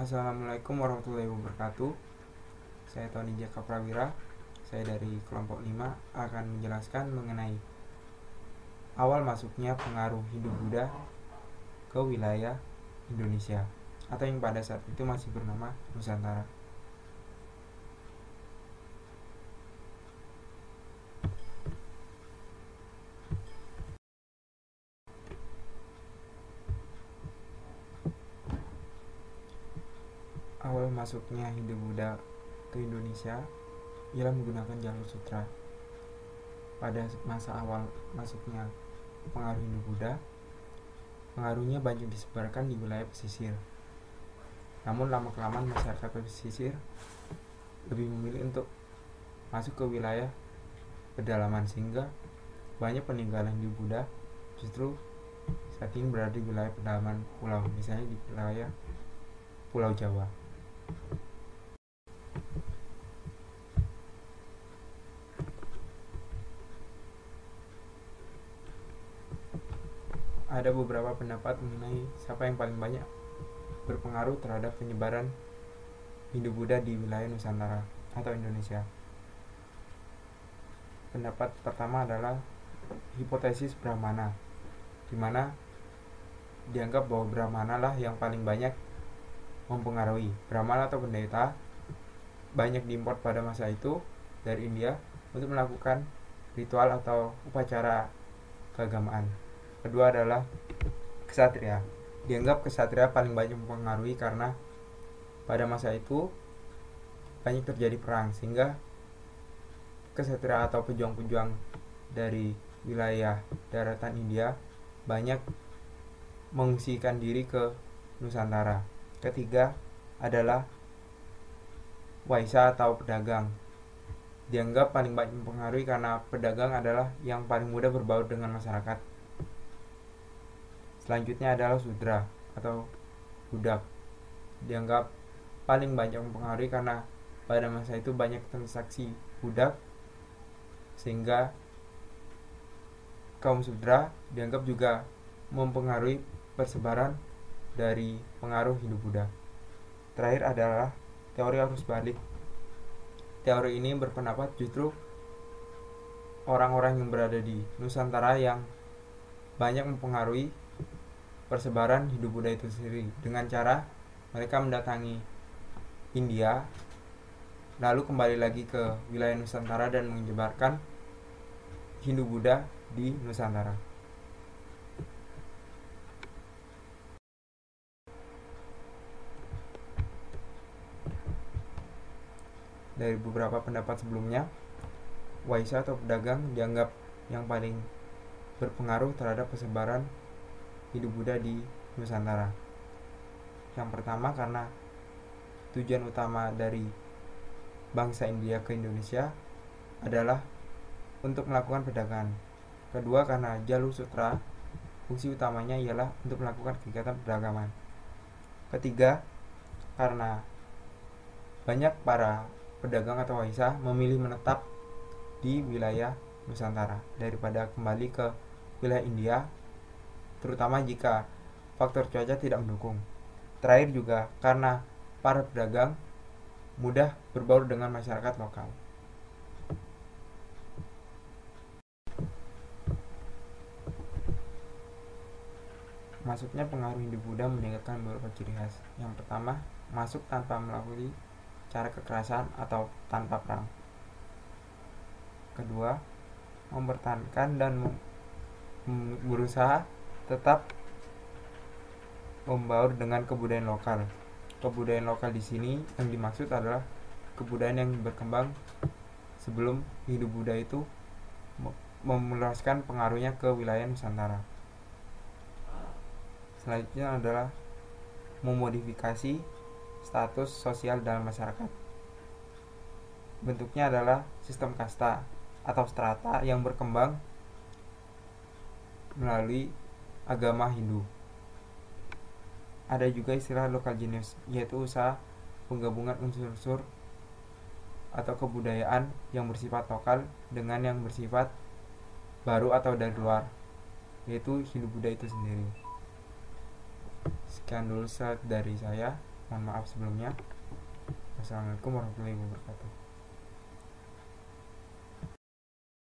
Assalamualaikum warahmatullahi wabarakatuh. Saya Tony Jaka Prawira. Saya dari kelompok 5 akan menjelaskan mengenai awal masuknya pengaruh Hindu-Buddha ke wilayah Indonesia atau yang pada saat itu masih bernama Nusantara. Awal masuknya Hindu-Buddha ke Indonesia ialah menggunakan jalur sutra. Pada masa awal masuknya pengaruh Hindu-Buddha, pengaruhnya banyak disebarkan di wilayah pesisir. Namun lama-kelamaan masyarakat pesisir lebih memilih untuk masuk ke wilayah pedalaman, sehingga banyak peninggalan Hindu-Buddha justru saat ini berada di wilayah pedalaman pulau, misalnya di wilayah Pulau Jawa. Ada beberapa pendapat mengenai siapa yang paling banyak berpengaruh terhadap penyebaran Hindu-Buddha di wilayah Nusantara atau Indonesia. Pendapat pertama adalah hipotesis Brahmana, di mana dianggap bahwa Brahmana lah yang paling banyak mempengaruhi. Brahmana atau pendeta banyak diimpor pada masa itu dari India untuk melakukan ritual atau upacara keagamaan. Kedua adalah ksatria. Dianggap ksatria paling banyak mempengaruhi karena pada masa itu banyak terjadi perang, sehingga ksatria atau pejuang-pejuang dari wilayah daratan India banyak mengungsikan diri ke Nusantara. Ketiga adalah Waisya atau pedagang. Dianggap paling banyak mempengaruhi karena pedagang adalah yang paling mudah berbaur dengan masyarakat. Selanjutnya adalah Sudra atau budak. Dianggap paling banyak mempengaruhi karena pada masa itu banyak transaksi budak, sehingga kaum Sudra dianggap juga mempengaruhi persebaran dari pengaruh Hindu-Buddha. Terakhir adalah teori arus balik. Teori ini berpendapat justru orang-orang yang berada di Nusantara yang banyak mempengaruhi persebaran Hindu-Buddha itu sendiri, dengan cara mereka mendatangi India lalu kembali lagi ke wilayah Nusantara dan menyebarkan Hindu-Buddha di Nusantara. Dari beberapa pendapat sebelumnya, Waisya atau pedagang dianggap yang paling berpengaruh terhadap persebaran Hindu-Buddha di Nusantara. Yang pertama karena tujuan utama dari bangsa India ke Indonesia adalah untuk melakukan perdagangan. Kedua karena jalur sutra, fungsi utamanya ialah untuk melakukan kegiatan perdagangan. Ketiga karena banyak para pedagang atau waisya memilih menetap di wilayah Nusantara daripada kembali ke wilayah India, terutama jika faktor cuaca tidak mendukung. Terakhir juga karena para pedagang mudah berbaur dengan masyarakat lokal. Masuknya pengaruh Hindu-Buddha meningkatkan beberapa ciri khas. Yang pertama, masuk tanpa melalui cara kekerasan atau tanpa perang. Kedua, mempertahankan dan berusaha tetap membaur dengan kebudayaan lokal. Kebudayaan lokal di sini yang dimaksud adalah kebudayaan yang berkembang sebelum Hindu-Buddha itu meluaskan pengaruhnya ke wilayah Nusantara. Selanjutnya adalah memodifikasi status sosial dalam masyarakat. Bentuknya adalah sistem kasta atau strata yang berkembang melalui agama Hindu. Ada juga istilah local genius, yaitu usaha penggabungan unsur-unsur atau kebudayaan yang bersifat lokal dengan yang bersifat baru atau dari luar, yaitu Hindu-Buddha itu sendiri. Sekian dulu dari saya. Mohon maaf sebelumnya. Wassalamualaikum warahmatullahi wabarakatuh.